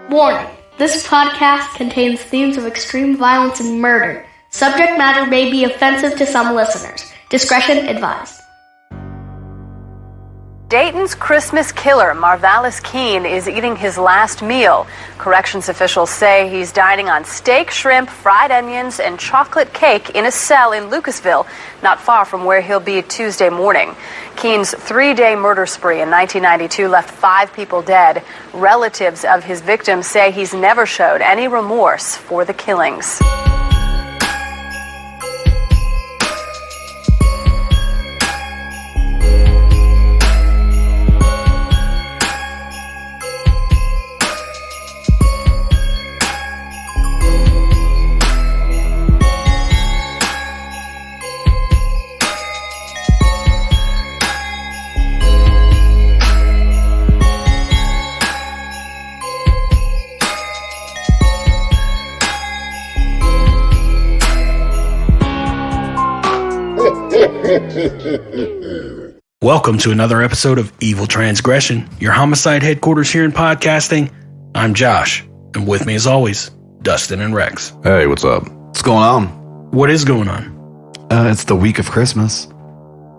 Warning, this podcast contains themes of extreme violence and murder. Subject matter may be offensive to some listeners. Discretion advised. Dayton's Christmas killer, Marvalis Keene, is eating his last meal. Corrections officials say he's dining on steak, shrimp, fried onions, and chocolate cake in a cell in Lucasville, not far from where he'll be Tuesday morning. Keene's 3-day murder spree in 1992 left 5 people dead. Relatives of his victims say he's never showed any remorse for the killings. Welcome to another episode of Evil Transgression, your homicide headquarters here in podcasting. I'm Josh, and with me as always, Dustin and Rex. Hey, what's up? What's going on? What is going on? It's the week of Christmas.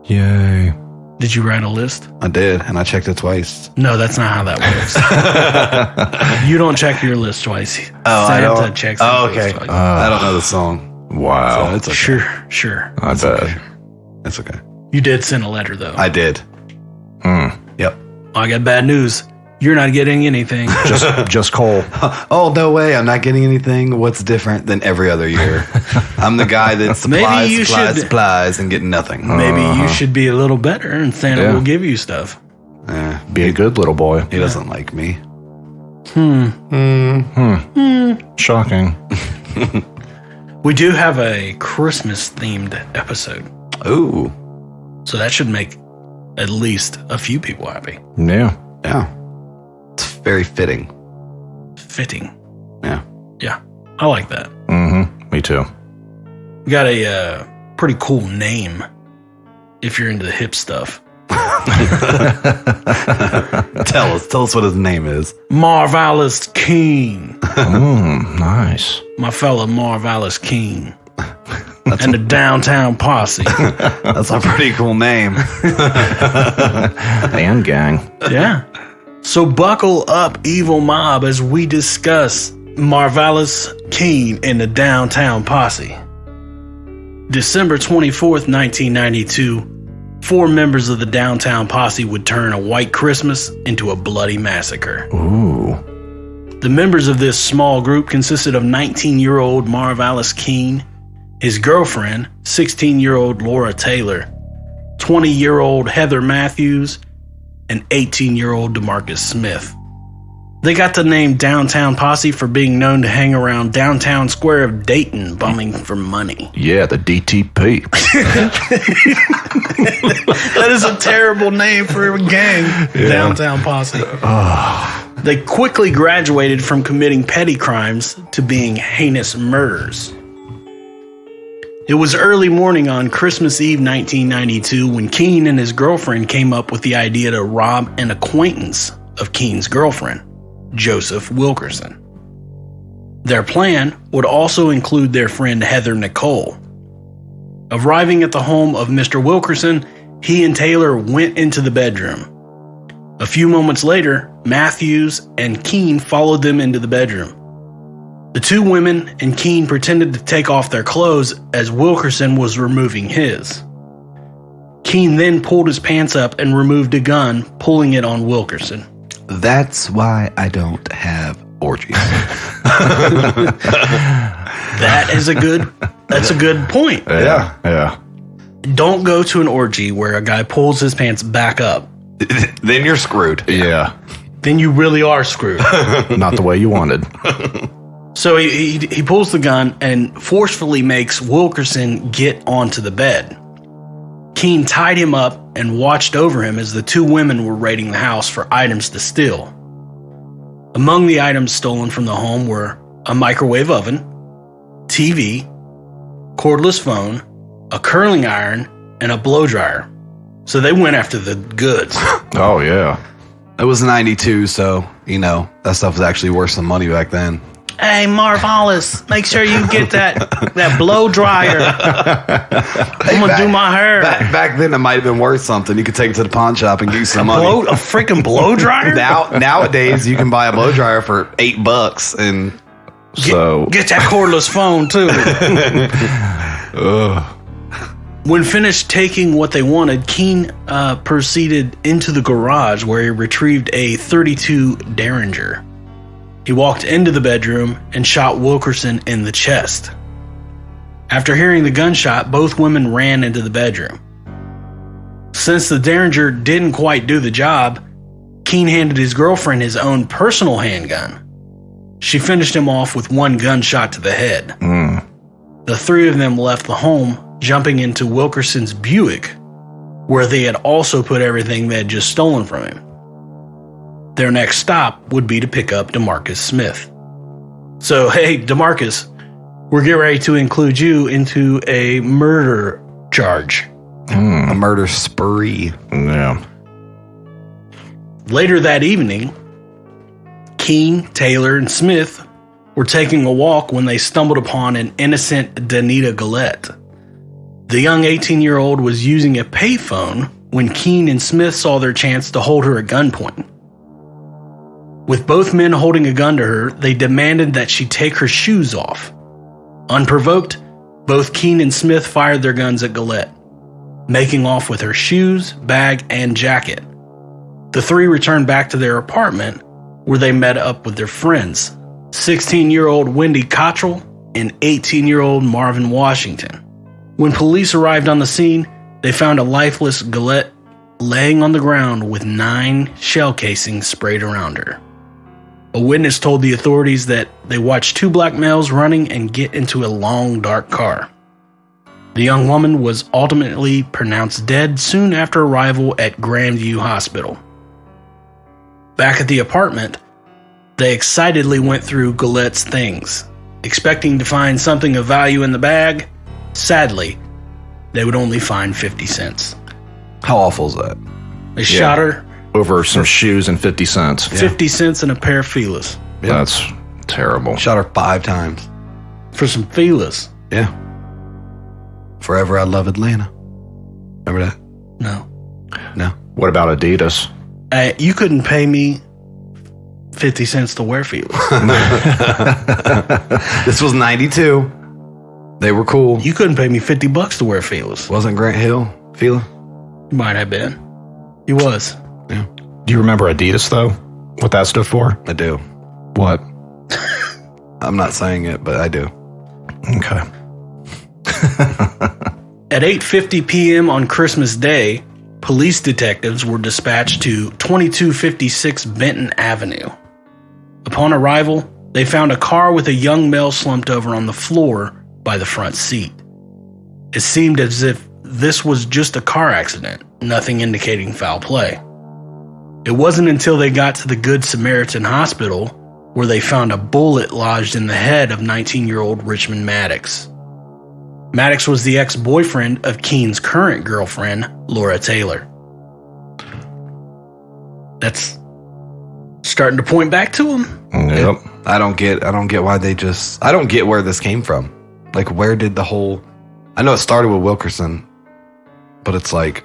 Yay. Did you write a list? I did, and I checked it twice. No, that's not how that works. You don't check your list twice. Santa checks Oh, his okay. list twice. I don't know the song. Wow. So it's okay. Sure. I bet. It's okay. You did send a letter, though. I did. Yep. I got bad news. You're not getting anything. Just Cole. Oh, no way. I'm not getting anything. What's different than every other year? I'm the guy that supplies, and getting nothing. Maybe you should be a little better, and Santa will give you stuff. Be a good little boy. He doesn't like me. Shocking. We do have a Christmas-themed episode. Ooh. So that should make at least a few people happy. Yeah. Yeah. It's very fitting. Fitting. Yeah. Yeah. I like that. Mm-hmm. Me too. We got a pretty cool name if you're into the hip stuff. Tell us what his name is. Marvalis Keene. Nice. My fella Marvalis Keene. And the Downtown Posse. That's a pretty cool name. And gang. Yeah. So buckle up, evil mob, as we discuss Marvalis Keene and the Downtown Posse. December 24th, 1992, 4 members of the Downtown Posse would turn a white Christmas into a bloody massacre. Ooh. The members of this small group consisted of 19-year-old Marvalis Keene, his girlfriend, 16-year-old Laura Taylor, 20-year-old Heather Matthews, and 18-year-old DeMarcus Smith. They got the name Downtown Posse for being known to hang around downtown square of Dayton bumming for money. Yeah, the DTP. That is a terrible name for a gang, Downtown Posse. They quickly graduated from committing petty crimes to being heinous murders. It was early morning on Christmas Eve 1992 when Keene and his girlfriend came up with the idea to rob an acquaintance of Keene's girlfriend, Joseph Wilkerson. Their plan would also include their friend Heather Nicole. Arriving at the home of Mr. Wilkerson, he and Taylor went into the bedroom. A few moments later, Matthews and Keene followed them into the bedroom. The 2 women and Keene pretended to take off their clothes as Wilkerson was removing his. Keene then pulled his pants up and removed a gun, pulling it on Wilkerson. That's why I don't have orgies. That's a good point. Yeah. Don't go to an orgy where a guy pulls his pants back up. Then you're screwed. Yeah. Then you really are screwed. Not the way you wanted. So he pulls the gun and forcefully makes Wilkerson get onto the bed. Keene tied him up and watched over him as the 2 women were raiding the house for items to steal. Among the items stolen from the home were a microwave oven, TV, cordless phone, a curling iron, and a blow dryer. So they went after the goods. Oh, yeah. It was 92, so, that stuff was actually worth some money back then. Hey, Marvalis, make sure you get that blow dryer. I'm going to do my hair. Back then, it might have been worth something. You could take it to the pawn shop and get some money. A freaking blow dryer? Nowadays, you can buy a blow dryer for $8 and... Get that cordless phone, too. When finished taking what they wanted, Keene proceeded into the garage where he retrieved a .32 Derringer. He walked into the bedroom and shot Wilkerson in the chest. After hearing the gunshot, both women ran into the bedroom. Since the Derringer didn't quite do the job, Keene handed his girlfriend his own personal handgun. She finished him off with one gunshot to the head. The three of them left the home, jumping into Wilkerson's Buick, where they had also put everything they had just stolen from him. Their next stop would be to pick up DeMarcus Smith. So, hey, DeMarcus, we're getting ready to include you into a murder charge. A murder spree. Yeah. Later that evening, Keene, Taylor, and Smith were taking a walk when they stumbled upon an innocent Danita Gillette. The young 18-year-old was using a payphone when Keene and Smith saw their chance to hold her at gunpoint. With both men holding a gun to her, they demanded that she take her shoes off. Unprovoked, both Keene and Smith fired their guns at Gillette, making off with her shoes, bag, and jacket. The three returned back to their apartment, where they met up with their friends, 16-year-old Wendy Cottrell and 18-year-old Marvin Washington. When police arrived on the scene, they found a lifeless Gillette laying on the ground with 9 shell casings sprayed around her. A witness told the authorities that they watched 2 black males running and get into a long, dark car. The young woman was ultimately pronounced dead soon after arrival at Grandview Hospital. Back at the apartment, they excitedly went through Gillette's things, expecting to find something of value in the bag. Sadly, they would only find 50 cents. How awful is that? They shot her over some shoes and 50 cents. 50 cents and a pair of Fila's. Yeah. That's terrible. Shot her 5 times. For some Fila's. Yeah. Forever I Love Atlanta. Remember that? No. What about Adidas? You couldn't pay me 50 cents to wear Fila's. This was 92. They were cool. You couldn't pay me $50 to wear Fila's. Wasn't Grant Hill Fila? Might have been. He was. Yeah. Do you remember Adidas, though? What that stood for? I do. What? I'm not saying it, but I do. Okay. At 8:50 p.m. on Christmas Day, police detectives were dispatched to 2256 Benton Avenue. Upon arrival, they found a car with a young male slumped over on the floor by the front seat. It seemed as if this was just a car accident, nothing indicating foul play. It wasn't until they got to the Good Samaritan Hospital where they found a bullet lodged in the head of 19-year-old Richmond Maddox. Maddox was the ex-boyfriend of Keene's current girlfriend, Laura Taylor. That's starting to point back to him. Yep. I don't get why they just... I don't get where this came from. Like, where did the whole... I know it started with Wilkerson, but it's like...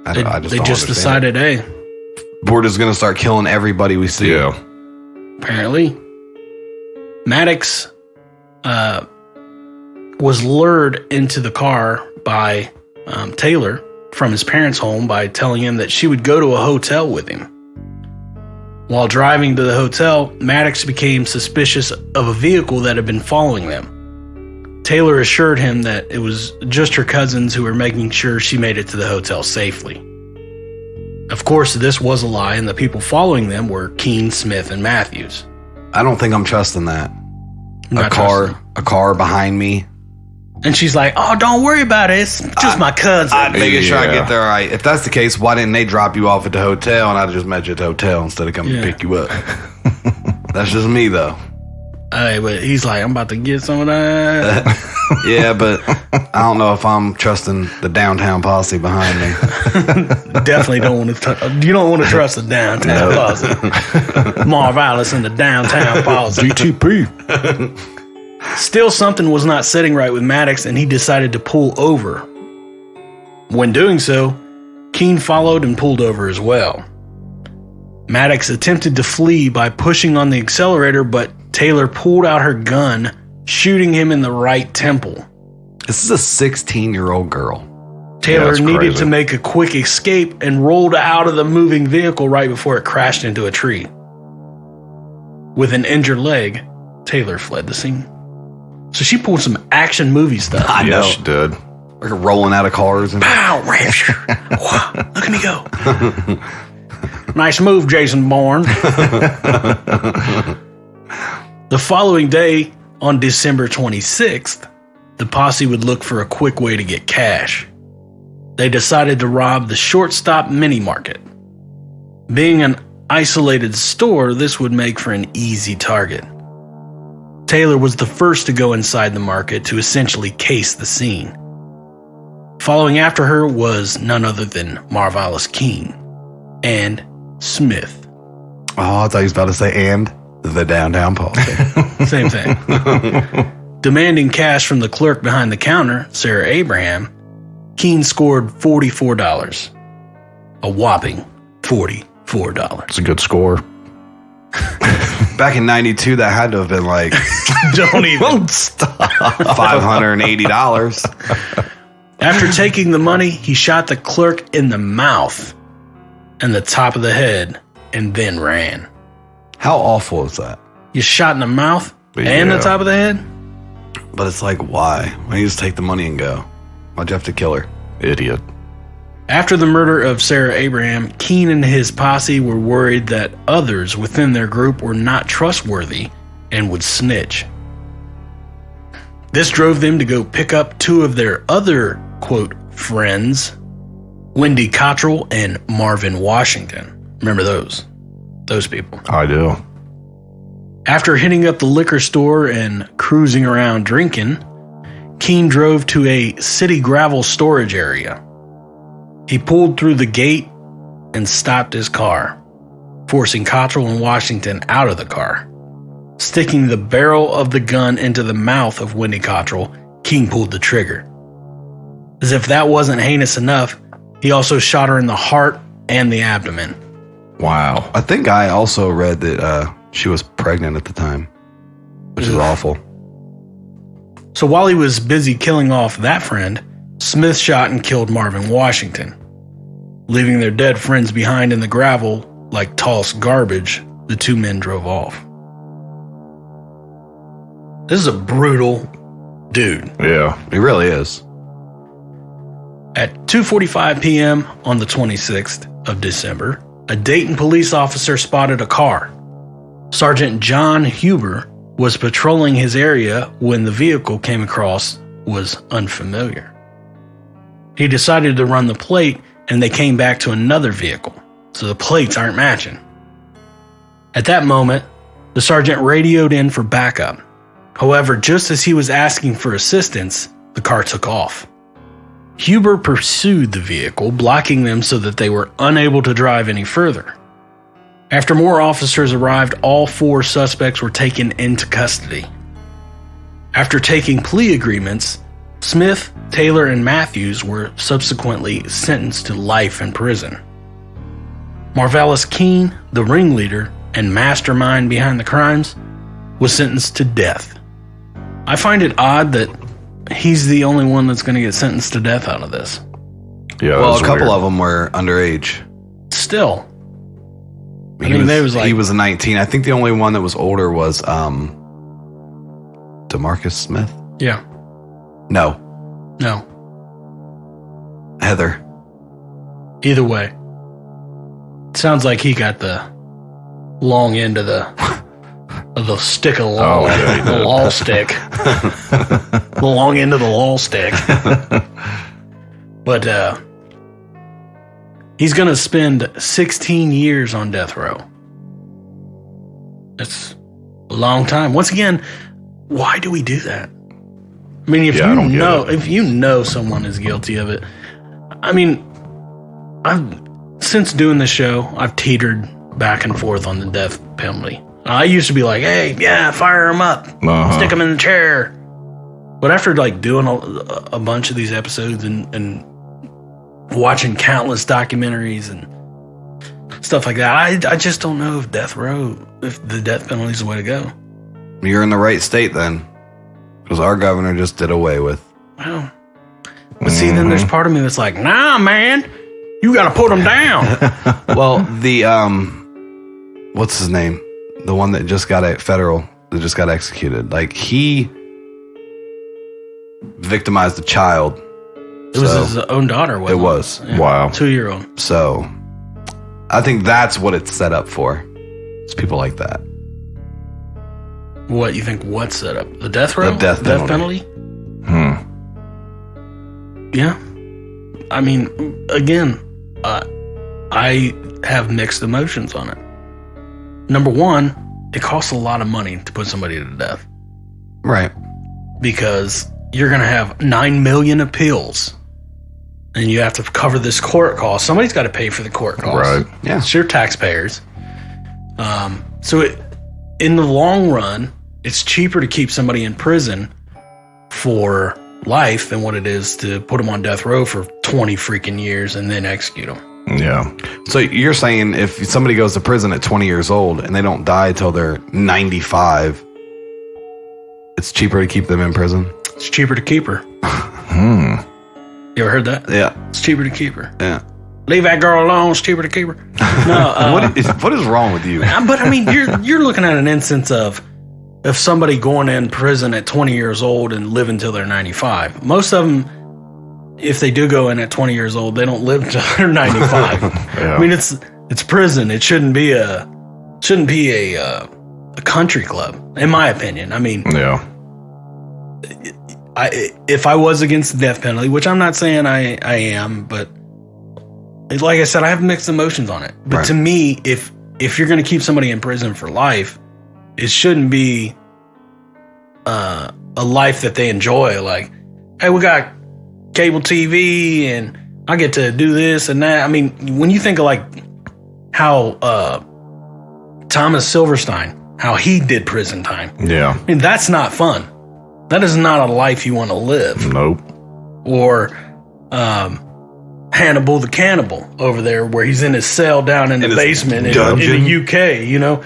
They just decided, hey... we're just going to start killing everybody we see. Yeah. Apparently. Maddox was lured into the car by Taylor from his parents' home by telling him that she would go to a hotel with him. While driving to the hotel, Maddox became suspicious of a vehicle that had been following them. Taylor assured him that it was just her cousins who were making sure she made it to the hotel safely. Of course, this was a lie, and the people following them were Keene, Smith, and Matthews. I don't think I'm trusting that. Not A car behind me. And she's like, oh, don't worry about it. It's just my cousin. I'm making sure I get there all right. If that's the case, why didn't they drop you off at the hotel and I just met you at the hotel instead of coming to pick you up? That's just me, though. Hey, but he's like, I'm about to get some of that. Yeah, but I don't know if I'm trusting the downtown posse behind me. Definitely don't want to. You don't want to trust the downtown posse. Marvalis and the downtown posse. GTP. Still, something was not sitting right with Maddox, and he decided to pull over. When doing so, Keene followed and pulled over as well. Maddox attempted to flee by pushing on the accelerator, but Taylor pulled out her gun, shooting him in the right temple. This is a 16-year-old girl. Taylor that's needed crazy. to make a quick escape and rolled out of the moving vehicle right before it crashed into a tree. With an injured leg, Taylor fled the scene. So she pulled some action movie stuff. I Yeah, know. she did. Like rolling out of cars. And Pow! Wow, look at me go. Nice move, Jason Bourne. The following day, on December 26th, the posse would look for a quick way to get cash. They decided to rob the Shortstop Mini Market. Being an isolated store, this would make for an easy target. Taylor was the first to go inside the market to essentially case the scene. Following after her was none other than Marvalis Keene and Smith. Oh, I thought he was about to say, and the downtown posse. Same thing. Demanding cash from the clerk behind the counter, Sarah Abraham, Keene scored $44. A whopping $44. It's a good score. Back in 92, that had to have been like Don't even. $580. After taking the money, he shot the clerk in the mouth and the top of the head and then ran. How awful is that? You shot in the mouth and the Yeah. top of the head? But it's like, why? Why don't you just take the money and go? Why'd you have to kill her? Idiot. After the murder of Sarah Abraham, Keene and his posse were worried that others within their group were not trustworthy and would snitch. This drove them to go pick up two of their other, quote, friends, Wendy Cottrell and Marvin Washington. Remember those people. I do. After hitting up the liquor store and cruising around drinking, Keene drove to a city gravel storage area. He pulled through the gate and stopped his car, forcing Cottrell and Washington out of the car. Sticking the barrel of the gun into the mouth of Wendy Cottrell, Keene pulled the trigger. As if that wasn't heinous enough, he also shot her in the heart and the abdomen. Wow. I think I also read that she was pregnant at the time, which is awful. So while he was busy killing off that friend, Smith shot and killed Marvin Washington. Leaving their dead friends behind in the gravel like tossed garbage, the two men drove off. This is a brutal dude. Yeah. It really is. At 2:45 p.m. on the 26th of December, a Dayton police officer spotted a car. Sergeant John Huber was patrolling his area when the vehicle came across was unfamiliar. He decided to run the plate, and they came back to another vehicle, so the plates aren't matching. At that moment, the sergeant radioed in for backup. However, just as he was asking for assistance, the car took off. Huber pursued the vehicle, blocking them so that they were unable to drive any further. After more officers arrived, all four suspects were taken into custody. After taking plea agreements, Smith, Taylor, and Matthews were subsequently sentenced to life in prison. Marvalis Keene, the ringleader and mastermind behind the crimes, was sentenced to death. I find it odd that he's the only one that's going to get sentenced to death out of this. Yeah. Well, a couple of them were underage. Still. He was 19. I think the only one that was older was DeMarcus Smith. Yeah. No, No. Heather. Either way. Sounds like he got the long end of the stick of the law. Oh, yeah, he The did. law stick. The long end of the law stick. But he's going to spend 16 years on death row. Those long time. Once again, why do we do that? I mean, I don't get it. if you know someone is guilty of it, I mean, since doing this show, I've teetered back and forth on the death penalty. I used to be like, hey, yeah, fire him up, stick him in the chair. But after like doing a bunch of these episodes and watching countless documentaries and stuff like that, I just don't know if the death penalty is the way to go. You're in the right state then, because our governor just did away with. Well, but see, then there's part of me that's like, nah, man, you got to put him down. Well, the what's his name? The one that just got executed. Like, he victimized a child. It was his own daughter, wasn't it? It was. Yeah, Wow. 2-year-old. So, I think that's what it's set up for. It's people like that. What you think? What's set up? The death row? The death penalty. Yeah. I mean, again, I have mixed emotions on it. Number one, it costs a lot of money to put somebody to death Right. because you're going to have 9 million appeals and you have to cover this court cost. Somebody's got to pay for the court cost. Right. Yeah. It's your taxpayers. So in the long run, it's cheaper to keep somebody in prison for life than what it is to put them on death row for 20 freaking years and then execute them. Yeah. So you're saying if somebody goes to prison at 20 years old and they don't die till they're 95, it's cheaper to keep them in prison? It's cheaper to keep her. You ever heard that? Yeah. It's cheaper to keep her. Yeah. Leave that girl alone. It's cheaper to keep her. No, What is wrong with you? but I mean, you're looking at an instance of somebody going in prison at 20 years old and live until they're 95. Most of them, if they do go in at 20 years old, they don't live until they're 95. Yeah. I mean, it's prison. It shouldn't be a country club, in my opinion. I mean, Yeah. if I was against the death penalty, which I'm not saying I am, but like I said, I have mixed emotions on it. But Right. to me, if you're going to keep somebody in prison for life, it shouldn't be a life that they enjoy. Like, hey, we got cable TV and I get to do this and that. I mean, when you think of like how Thomas Silverstein, how he did prison time, Yeah. I mean, that's not fun. That is not a life you want to live. Nope. Or Hannibal the Cannibal over there, where he's in his cell down in the his basement in dungeon. the UK. You know,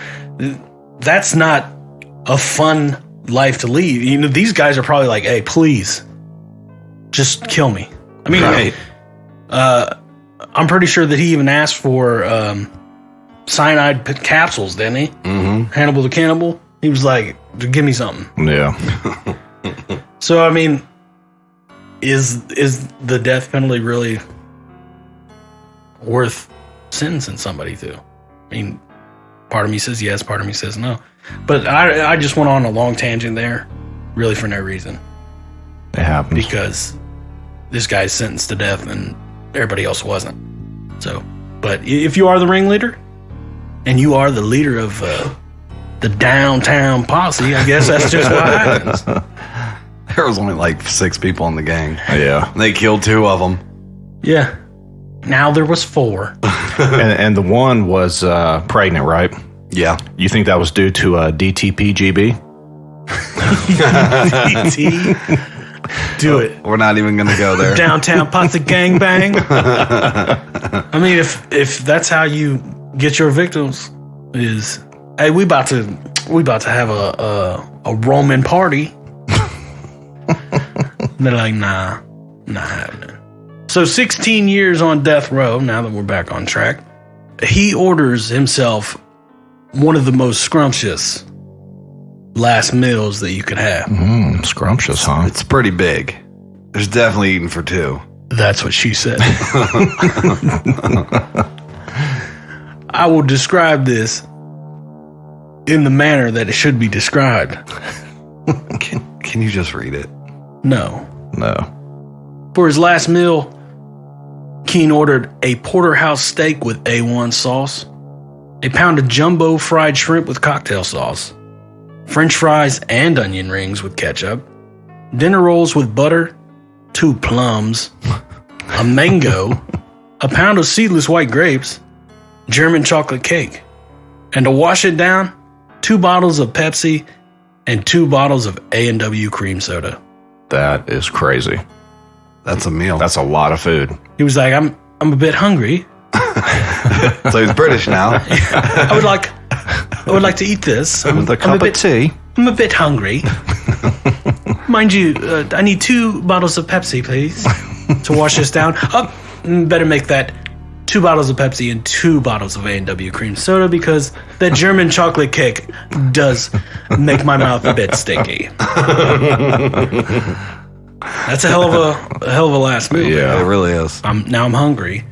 that's not a fun life to lead. You know, these guys are probably like, "Hey, please, just kill me." I mean, Right. I'm pretty sure that he even asked for cyanide capsules, didn't he? Mm-hmm. Hannibal the Cannibal. He was like, "Give me something." Yeah. So I mean, is the death penalty really worth sentencing somebody to? I mean, part of me says yes, part of me says no. But I just went on a long tangent there, really for no reason, It happens. because this guy's sentenced to death and everybody else wasn't. So, but if you are the ringleader and you are the leader of the downtown posse, I guess that's just what happens. There was only like 6 people in the gang. Yeah. They killed 2 of them. Yeah. Now there was 4. And the one was pregnant, right? Yeah. You think that was due to DTPGB? Do it. We're not even going to go there. Downtown posse gangbang. I mean, if that's how you get your victims, is, hey, we about to have a Roman party. They're like, nah, not happening. So 16 years on death row, now that we're back on track, he orders himself one of the most scrumptious last meals that you could have. Scrumptious, huh? It's pretty big. There's definitely eating for 2. That's what she said. I will describe this in the manner that it should be described. Can you just read it? No. No. For his last meal, Keene ordered a porterhouse steak with A1 sauce, a pound of jumbo fried shrimp with cocktail sauce, French fries and onion rings with ketchup, dinner rolls with butter, 2 plums, a mango, a pound of seedless white grapes, German chocolate cake, and to wash it down, 2 bottles of Pepsi and 2 bottles of A&W cream soda. That is crazy. That's a meal. That's a lot of food. He was like, I'm a bit hungry. So he's British now. I would like to eat this. With a cup of tea. I'm a bit hungry. Mind you, I need 2 bottles of Pepsi, please, to wash this down. Oh, better make that 2 bottles of Pepsi and 2 bottles of A&W cream soda because that German chocolate cake does make my mouth a bit sticky. That's a hell of a last move. Yeah. It really is. Now I'm hungry.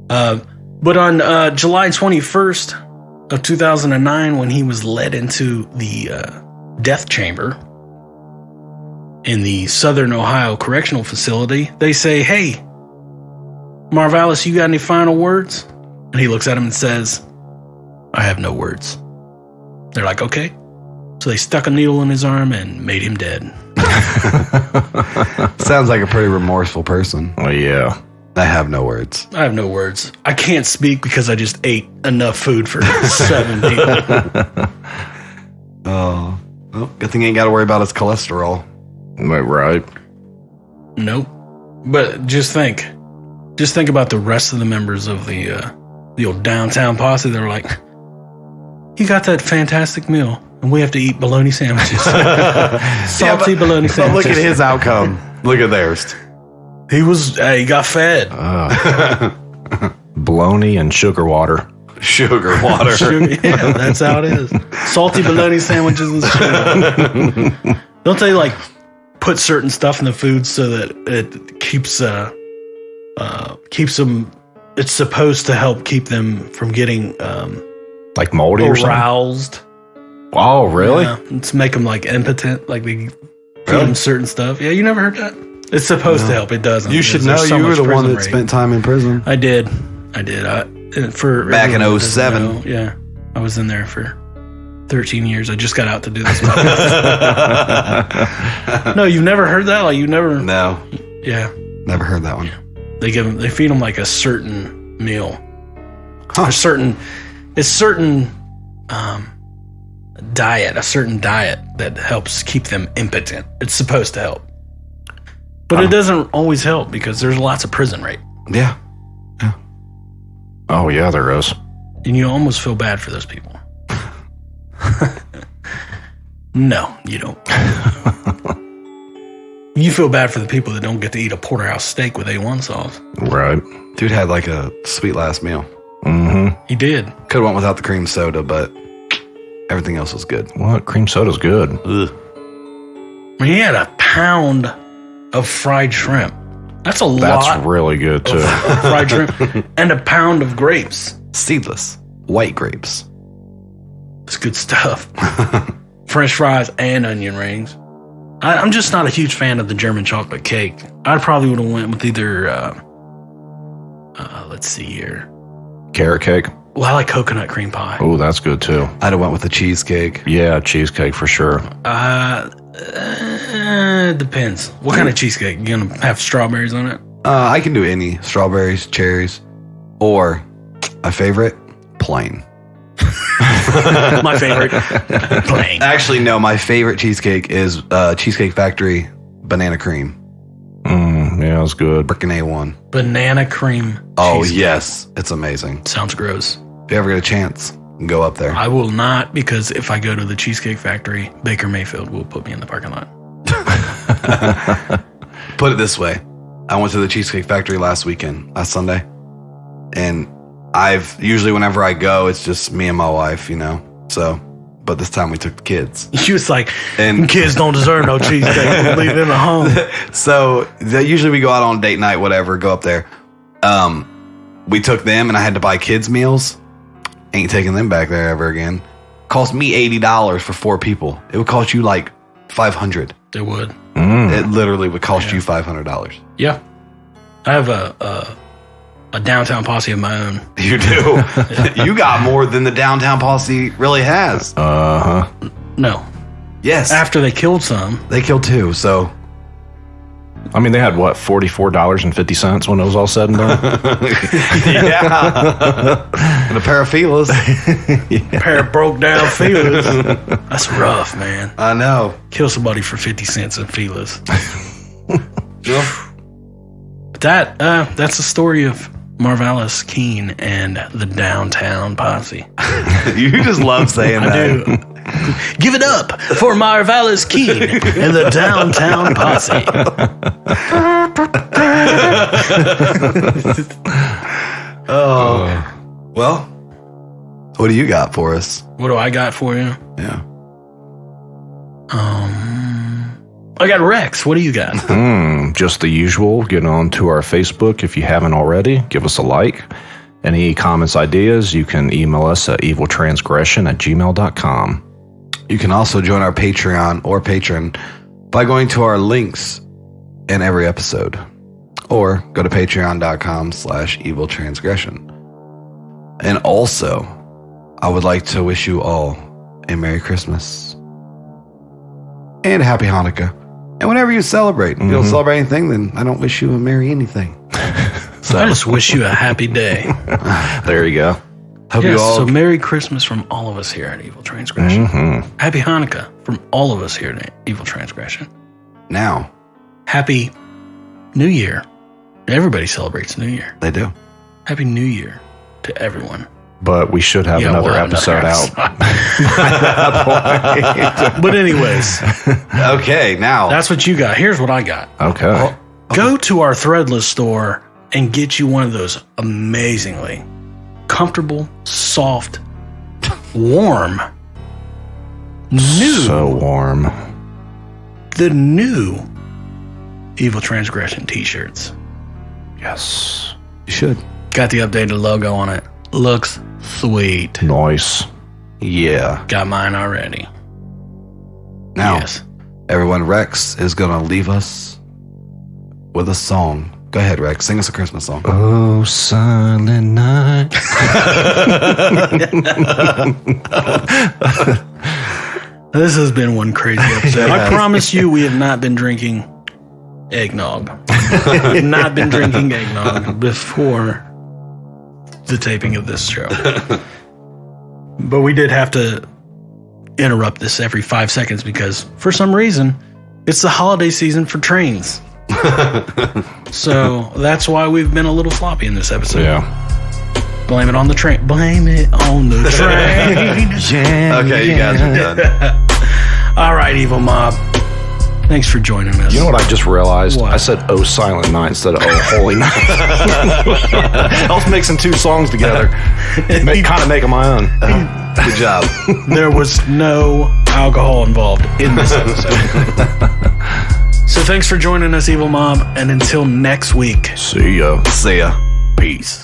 But on July 21st of 2009, when he was led into the death chamber in the Southern Ohio Correctional Facility, they say, "Hey, Marvalis, you got any final words?" And he looks at him and says, "I have no words." They're like, "Okay." So they stuck a needle in his arm and made him dead. Sounds like a pretty remorseful person. Oh, yeah. I have no words. I have no words. I can't speak because I just ate enough food for 7 people. Oh, well, good thing you ain't got to worry about his cholesterol. Right. Nope. But just think about the rest of the members of the old downtown posse. They're like, "You got that fantastic meal, and we have to eat bologna sandwiches, salty bologna But sandwiches." look at his outcome. Look at theirs. He got fed. Bologna and sugar water. Sugar water. Yeah, that's how it is. Salty bologna sandwiches and sugar. Don't they like put certain stuff in the food so that it keeps them? It's supposed to help keep them from getting Like moldy or something? aroused. Oh, really? Yeah, it's make them like impotent. Like they feed them certain stuff. Yeah, you never heard that? It's supposed to help. It doesn't. You should There's know. so You were much the one prison that rape. spent time in prison. I did. For Back in everyone that doesn't 07. know, yeah, I was in there for 13 years. I just got out to do this. No, you've never heard that? Like you never? No, Yeah, never heard that one. they feed them like a certain meal, Huh. a certain diet, a certain diet that helps keep them impotent. It's supposed to help, but it doesn't always help because there's lots of prison rape, Yeah. Oh, yeah, there is. and you almost feel bad for those people. No, you don't. You feel bad for the people that don't get to eat a porterhouse steak with A1 sauce. Right. Dude had like a sweet last meal. Mm-hmm. He did. Could have went without the cream soda, but everything else was good. What? Cream soda's good. Ugh. I mean, he had a pound of fried shrimp. That's a lot That's really good, too. of fried shrimp. And a pound of grapes. Seedless white grapes. It's good stuff. French fries and onion rings. I'm just not a huge fan of the German chocolate cake. I probably would have went with either, let's see here. Carrot cake. Well, I like coconut cream pie. Oh, that's good, too. I'd have went with the cheesecake. Yeah, cheesecake for sure. Depends. What kind of cheesecake? You gonna have strawberries on it? I can do any strawberries, cherries, or my favorite, plain. My favorite. Plain. Actually, no, my favorite cheesecake is Cheesecake Factory banana cream. Yeah, it's good. Frickin' A1. Banana cream. Oh, cheesecake. yes. It's amazing. Sounds gross. If you ever get a chance, go up there. I will not, because if I go to the Cheesecake Factory, Baker Mayfield will put me in the parking lot. Put it this way. I went to the Cheesecake Factory last Sunday. And usually whenever I go, it's just me and my wife, So, but this time we took the kids. He was like, And kids don't deserve no cheesecake. Leave them at home. so usually we go out on date night, whatever, go up there. We took them and I had to buy kids meals. Ain't taking them back there ever again. Cost me $80 for 4 people. It would cost you like $500. They would. It literally would cost you $500. Yeah. I have a downtown posse of my own. You do. You got more than the downtown posse really has. Uh-huh. No. Yes. After they killed some. They killed 2, so. I mean, they had what, $44.50 when it was all said and done? Yeah. And a pair of feelers. A pair of broke down feelers. That's rough, man. I know. Kill somebody for 50 cents in feelers. Yeah. But that's the story of Marvelous Keene and the Downtown Posse. You just love saying I that. do. Give it up for Marvelous Keene and the Downtown Posse. Well, what do you got for us? What do I got for you? Yeah. I got Rex. What do you got? Just the usual. Get on to our Facebook if you haven't already. Give us a like. Any comments, ideas, you can email us at eviltransgression@gmail.com. You can also join our Patreon or Patreon by going to our links in every episode. Or go to patreon.com/eviltransgression. And also, I would like to wish you all a Merry Christmas and a Happy Hanukkah. And whenever you celebrate, if you don't celebrate anything, then I don't wish you a Merry anything. So I just wish you a happy day. There you go. Hope Yes, you all. so Merry Christmas from all of us here at Evil Transgression. Happy Hanukkah from all of us here at Evil Transgression. Now, Happy New Year. Everybody celebrates New Year. they do. Happy New Year to everyone. But we should have Yeah, another we'll have episode out. But anyways, Okay, now. that's what you got. Here's what I got. Okay. Go to our Threadless store and get you one of those amazingly comfortable, soft, warm, new, So warm. the new Evil Transgression t-shirts. Yes. You should. Got the updated logo on it. Looks sweet. Nice. Yeah. Got mine already. Now, Yes. everyone, Rex is going to leave us with a song. Go ahead, Rex. Sing us a Christmas song. Oh, silent night. This has been one crazy episode. I promise you we have not been drinking eggnog. Not been drinking eggnog before the taping of this show. But we did have to interrupt this every 5 seconds because for some reason it's the holiday season for trains. So that's why we've been a little sloppy in this episode. Yeah. Blame it on the train. Blame it on the train. Okay, you guys are done. All right, Evil Mob. Thanks for joining us. You know what I just realized? What? I said "Oh Silent Night" instead of "Oh Holy Night." I was mixing two songs together. Kind of making my own. Good job. There was no alcohol involved in this episode. So thanks for joining us, Evil Mob, and until next week, See ya. See ya. peace.